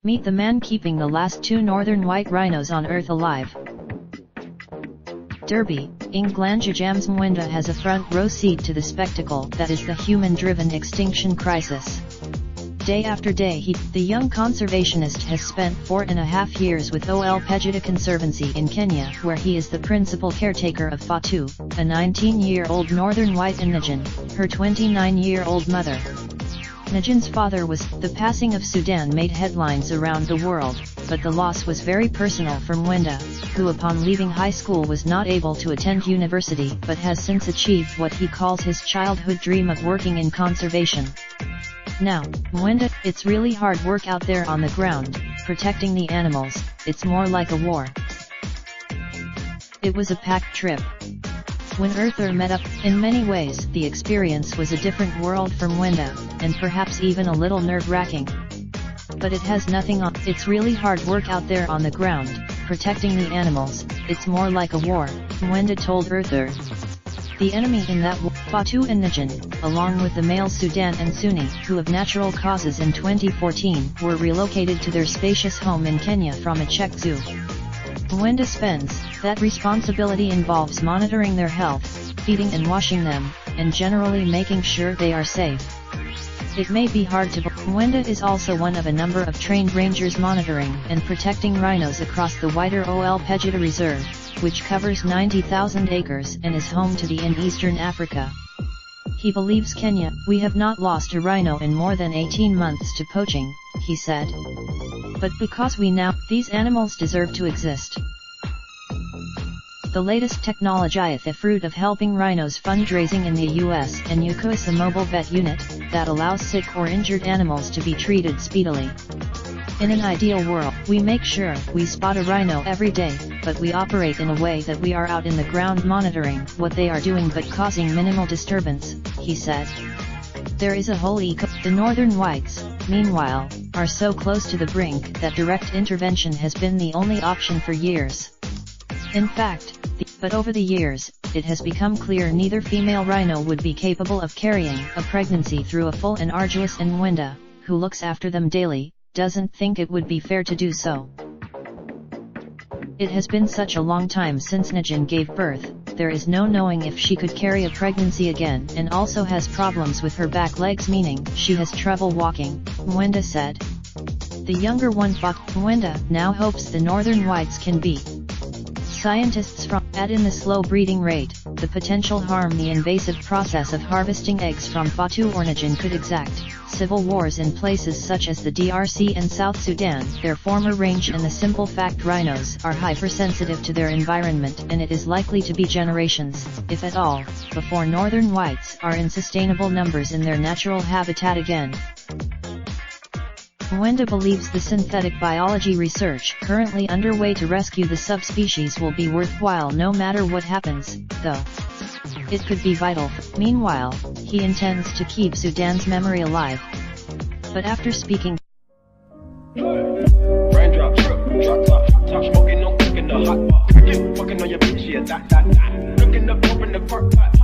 Meet the man keeping the last 2 northern white rhinos on Earth alive. Derby, England James Mwenda has a front row seat to the spectacle that is the human-driven extinction crisis. Day after day the young conservationist has spent 4.5 years with Ol Pejeta Conservancy in Kenya, where he is the principal caretaker of Fatu, a 19-year-old northern white Indian, her 29-year-old mother. Najin's father the passing of Sudan made headlines around the world, but the loss was very personal for Mwenda, who upon leaving high school was not able to attend university but has since achieved what he calls his childhood dream of working in conservation. Now, Mwenda, it's really hard work out there on the ground, protecting the animals, it's more like a war. It was a packed trip. When Earther met up, in many ways the experience was a different world for Mwenda, and perhaps even a little nerve-wracking. But it has nothing on. It's really hard work out there on the ground, protecting the animals, it's more like a war, Mwenda told Earther. The enemy in that war, Fatu and Najin, along with the males Sudan and Sunni, who of natural causes in 2014 were relocated to their spacious home in Kenya from a Czech zoo. Mwenda spends, that responsibility involves monitoring their health, feeding and washing them, and generally making sure they are safe. It may be hard to believe. Mwenda is also one of a number of trained rangers monitoring and protecting rhinos across the wider Ol Pejeta Reserve, which covers 90,000 acres and is home to the in Eastern Africa. He believes Kenya, we have not lost a rhino in more than 18 months to poaching, he said. But because these animals deserve to exist. The latest technology is the fruit of helping rhinos fundraising in the US, and Yuko is a mobile vet unit that allows sick or injured animals to be treated speedily. In an ideal world, we make sure we spot a rhino every day, but we operate in a way that we are out in the ground monitoring what they are doing but causing minimal disturbance, he said. There is a whole The northern whites, meanwhile, are so close to the brink that direct intervention has been the only option for years. In fact, but over the years, it has become clear neither female rhino would be capable of carrying a pregnancy through a full and arduous, and Mwenda, who looks after them daily, doesn't think it would be fair to do so. It has been such a long time since Najin gave birth, there is no knowing if she could carry a pregnancy again, and also has problems with her back legs, meaning she has trouble walking, Mwenda said. The younger one, Mwenda, now hopes the northern whites can be. Scientists add in the slow breeding rate, the potential harm the invasive process of harvesting eggs from Fatu or Najin could exact. Civil wars in places such as the DRC and South Sudan, their former range, and the simple fact rhinos are hypersensitive to their environment, and it is likely to be generations, if at all, before northern whites are in sustainable numbers in their natural habitat again. Mwenda believes the synthetic biology research currently underway to rescue the subspecies will be worthwhile no matter what happens, though. It could be vital. Meanwhile, he intends to keep Sudan's memory alive. But after speaking, raindrop, drop top smoking, no cooking the hot pot. Fucking on your bitch, yeah, that. Looking up, open the park pot.